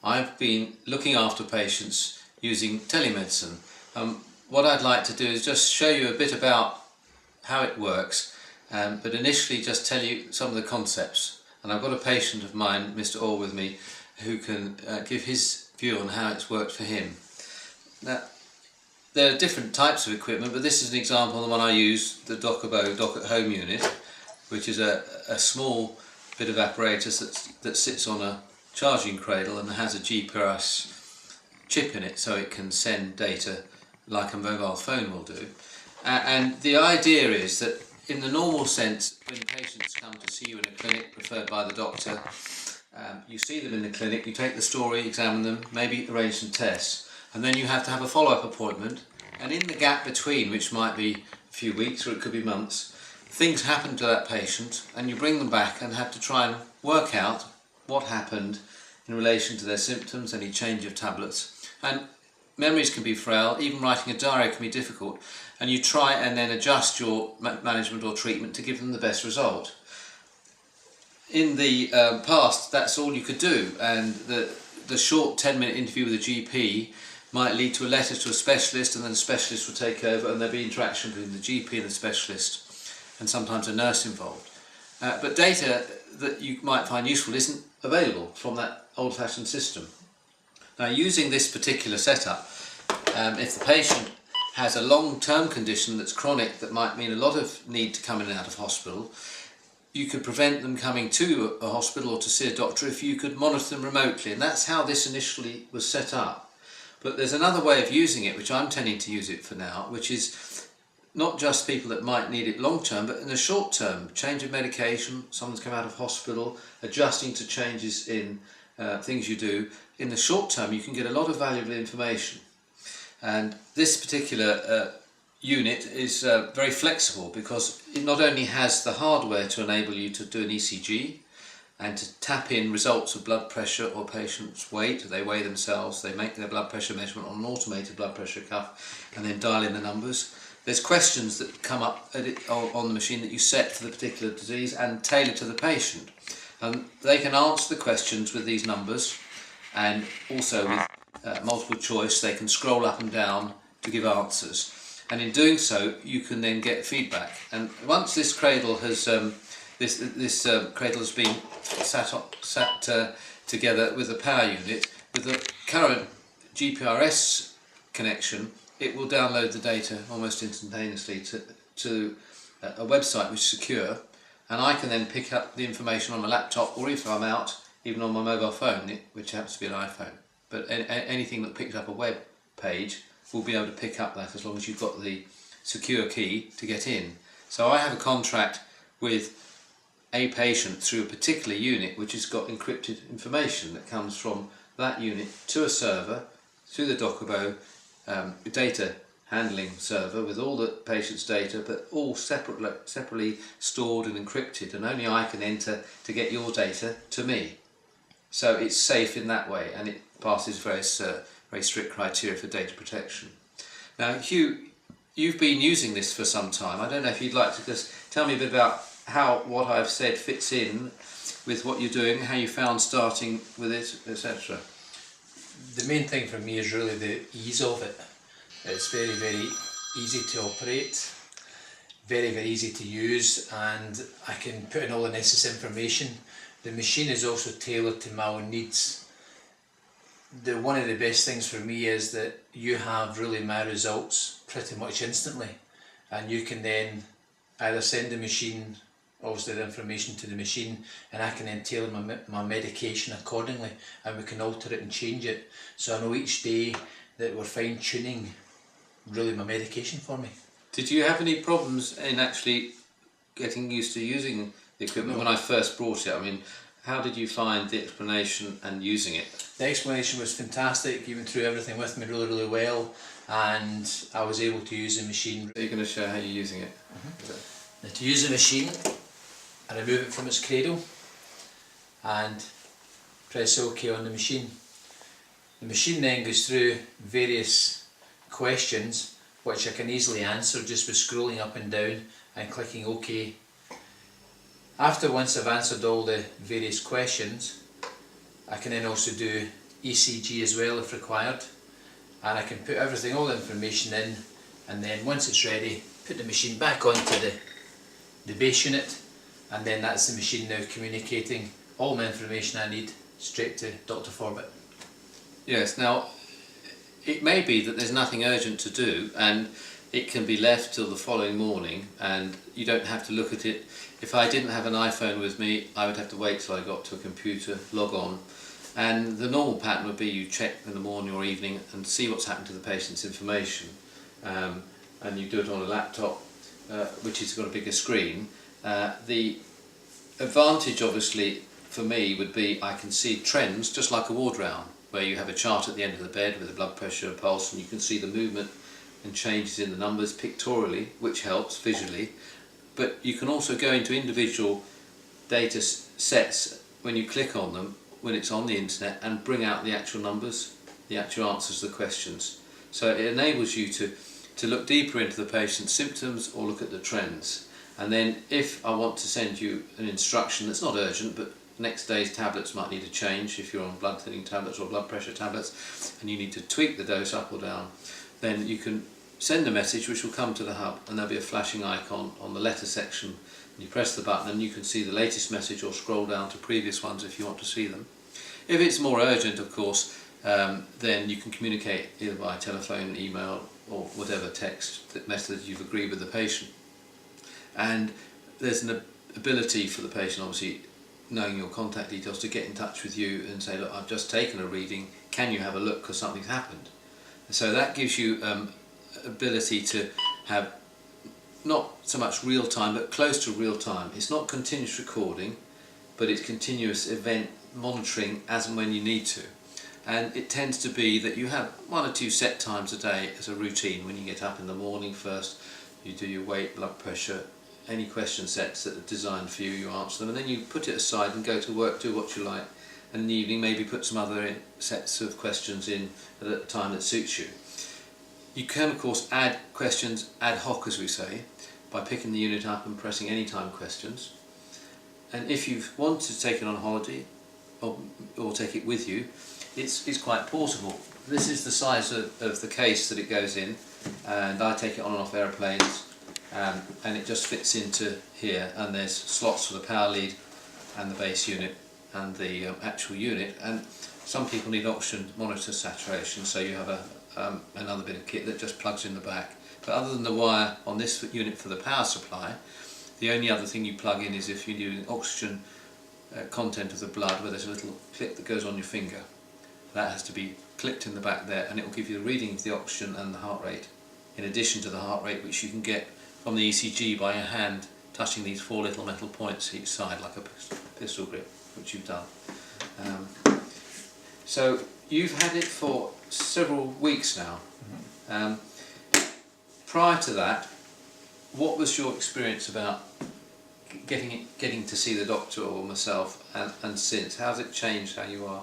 I've been looking after patients using telemedicine. What I'd like to do is just show you a bit about how it works, but initially just tell you some of the concepts. And I've got a patient of mine, Mr. Orr, with me, who can give his view on how it's worked for him. Now, there are different types of equipment, but this is an example of the one I use, the Doc at Home unit, which is a small bit of apparatus that sits on a charging cradle and has a GPS chip in it, so it can send data like a mobile phone will do. And the idea is that in the normal sense, when patients come to see you in a clinic referred by the doctor, you see them in the clinic, you take the story, examine them, maybe arrange some tests, and then you have to have a follow-up appointment, and in the gap between, which might be a few weeks or it could be months, things happen to that patient and you bring them back and have to try and work out what happened in relation to their symptoms, any change of tablets. And memories can be frail, even writing a diary can be difficult, and you try and then adjust your management or treatment to give them the best result. In the past, that's all you could do, and the short 10-minute interview with a GP might lead to a letter to a specialist, and then the specialist will take over and there'll be interaction between the GP and the specialist, and sometimes a nurse involved. But data that you might find useful isn't available from that old-fashioned system. Now, using this particular setup, if the patient has a long-term condition that's chronic that might mean a lot of need to come in and out of hospital, you could prevent them coming to a hospital or to see a doctor if you could monitor them remotely, and that's how this initially was set up. But there's another way of using it, which I'm tending to use it for now, which is not just people that might need it long term, but in the short term, change of medication, someone's come out of hospital, adjusting to changes in things you do. In the short term, you can get a lot of valuable information. And this particular unit is very flexible because it not only has the hardware to enable you to do an ECG and to tap in results of blood pressure or patient's weight. They weigh themselves, they make their blood pressure measurement on an automated blood pressure cuff and then dial in the numbers. There's questions that come up on the machine that you set for the particular disease and tailor to the patient. And they can answer the questions with these numbers, and also with multiple choice they can scroll up and down to give answers. And in doing so, you can then get feedback. And once this cradle has this cradle has been sat together with a power unit, with the current GPRS connection, it will download the data almost instantaneously to a website which is secure, and I can then pick up the information on my laptop, or if I'm out, even on my mobile phone, which happens to be an iPhone. But anything that picks up a web page will be able to pick up that as long as you've got the secure key to get in. So I have a contract with a patient through a particular unit which has got encrypted information that comes from that unit to a server, through the Docabo data handling server with all the patient's data, but all separately stored and encrypted, and only I can enter to get your data to me. So it's safe in that way, and it passes various very strict criteria for data protection. Now, Hugh, you've been using this for some time. I don't know if you'd like to just tell me a bit about how what I've said fits in with what you're doing, how you found starting with it, etc. The main thing for me is really the ease of it. It's very, very easy to operate, very, very easy to use, and I can put in all the necessary information. The machine is also tailored to my own needs. One of the best things for me is that you have really my results pretty much instantly, and you can then either send the machine, obviously the information to the machine, and I can then tailor my medication accordingly, and we can alter it and change it. So I know each day that we're fine tuning really my medication for me. Did you have any problems in actually getting used to using the equipment when I first brought it? I mean, how did you find the explanation and using it? The explanation was fantastic. You went through everything with me really, really well, and I was able to use the machine. Are you going to show how you're using it? Now, to use the machine, I remove it from its cradle and press OK on the machine. The machine then goes through various questions which I can easily answer just with scrolling up and down and clicking OK. Once I've answered all the various questions, I can then also do ECG as well if required, and I can put everything, all the information in, and then once it's ready, put the machine back onto the base unit, and then that's the machine now communicating all the information I need straight to Dr. Forbat. Yes, now it may be that there's nothing urgent to do and it can be left till the following morning and you don't have to look at it. If I didn't have an iPhone with me, I would have to wait till I got to a computer, log on, and the normal pattern would be you check in the morning or evening and see what's happened to the patient's information, and you do it on a laptop which has got a bigger screen. The advantage obviously for me would be I can see trends just like a ward round, where you have a chart at the end of the bed with the blood pressure and pulse, and you can see the movement and changes in the numbers pictorially, which helps visually. But you can also go into individual data sets when you click on them, when it's on the internet, and bring out the actual numbers, the actual answers to the questions. So it enables you to look deeper into the patient's symptoms or look at the trends. And then if I want to send you an instruction that's not urgent, but next day's tablets might need a change if you're on blood thinning tablets or blood pressure tablets and you need to tweak the dose up or down, then you can send a message which will come to the hub, and there'll be a flashing icon on the letter section, and you press the button and you can see the latest message or scroll down to previous ones if you want to see them. If it's more urgent, of course, then you can communicate either by telephone, email or whatever text method you've agreed with the patient. And there's an ability for the patient, obviously knowing your contact details, to get in touch with you and say, look, I've just taken a reading, can you have a look because something's happened? So that gives you ability to have not so much real time but close to real time. It's not continuous recording, but it's continuous event monitoring as and when you need to. And it tends to be that you have 1 or 2 set times a day as a routine. When you get up in the morning first, you do your weight, blood pressure, any question sets that are designed for you, you answer them, and then you put it aside and go to work, do what you like, and in the evening maybe put some other sets of questions in at a time that suits you. You can of course add questions ad hoc, as we say, by picking the unit up and pressing anytime questions. And if you want to take it on holiday or take it with you, it's quite portable. This is the size of the case that it goes in, and I take it on and off airplanes. And it just fits into here, and there's slots for the power lead and the base unit and the actual unit. And some people need oxygen monitor saturation, so you have another bit of kit that just plugs in the back. But other than the wire on this unit for the power supply, the only other thing you plug in is if you're doing oxygen content of the blood, where there's a little clip that goes on your finger. That has to be clipped in the back there, and it will give you the reading of the oxygen and the heart rate, in addition to the heart rate which you can get from the ECG by your hand touching these 4 little metal points each side like a pistol grip, which you've done. So you've had it for several weeks now. Prior to that, what was your experience about getting to see the doctor or myself, and since? How's it changed how you are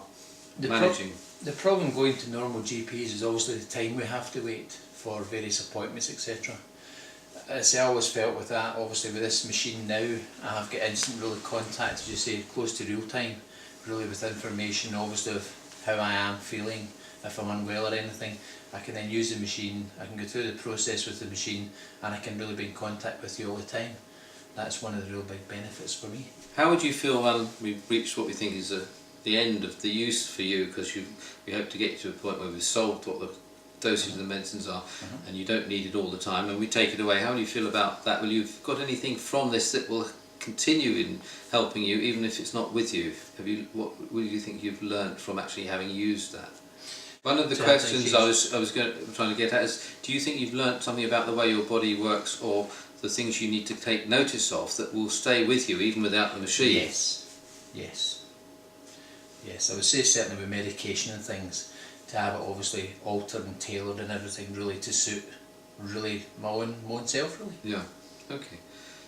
managing? The problem going to normal GPs is obviously the time we have to wait for various appointments, etc. As I always felt with that, obviously with this machine now, I have got instant really contact, as you say, close to real time, really with information obviously of how I am feeling, if I'm unwell or anything. I can then use the machine, I can go through the process with the machine, and I can really be in contact with you all the time. That's one of the real big benefits for me. How would you feel when we've reached what we think is the end of the use for you, because we hope to get you to a point where we've solved what the dosage of the medicines are, and you don't need it all the time, and we take it away? How do you feel about that? Will you've got anything from this that will continue in helping you, even if it's not with you? What do you think you've learnt from actually having used that? One of the questions I was trying to get at is, do you think you've learnt something about the way your body works, or the things you need to take notice of that will stay with you even without the machine? Yes, I would say certainly with medication and things, to have it obviously altered and tailored and everything really to suit really my own self really. Yeah, okay.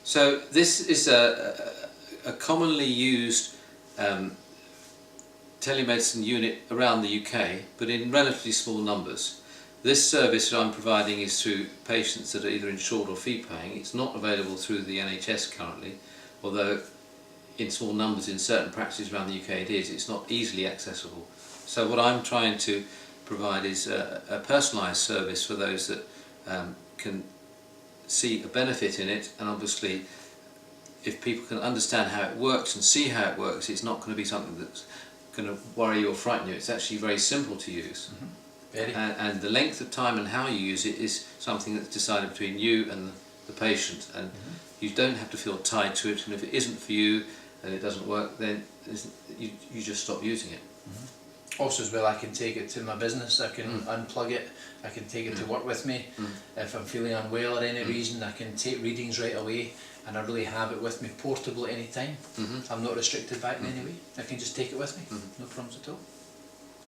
So this is a commonly used telemedicine unit around the UK, but in relatively small numbers. This service that I'm providing is through patients that are either insured or fee paying. It's not available through the NHS currently, although in small numbers in certain practices around the UK it is. It's not easily accessible So what I'm trying to provide is a personalised service for those that can see a benefit in it, and obviously if people can understand how it works and see how it works, it's not going to be something that's going to worry you or frighten you. It's actually very simple to use. Very. And the length of time and how you use it is something that's decided between you and the patient, and you don't have to feel tied to it, and if it isn't for you and it doesn't work, then you just stop using it. Also as well, I can take it to my business, I can unplug it, I can take it to work with me. If I'm feeling unwell or any reason, I can take readings right away, and I really have it with me, portable at any time. I'm not restricted by it in any way, I can just take it with me, no problems at all.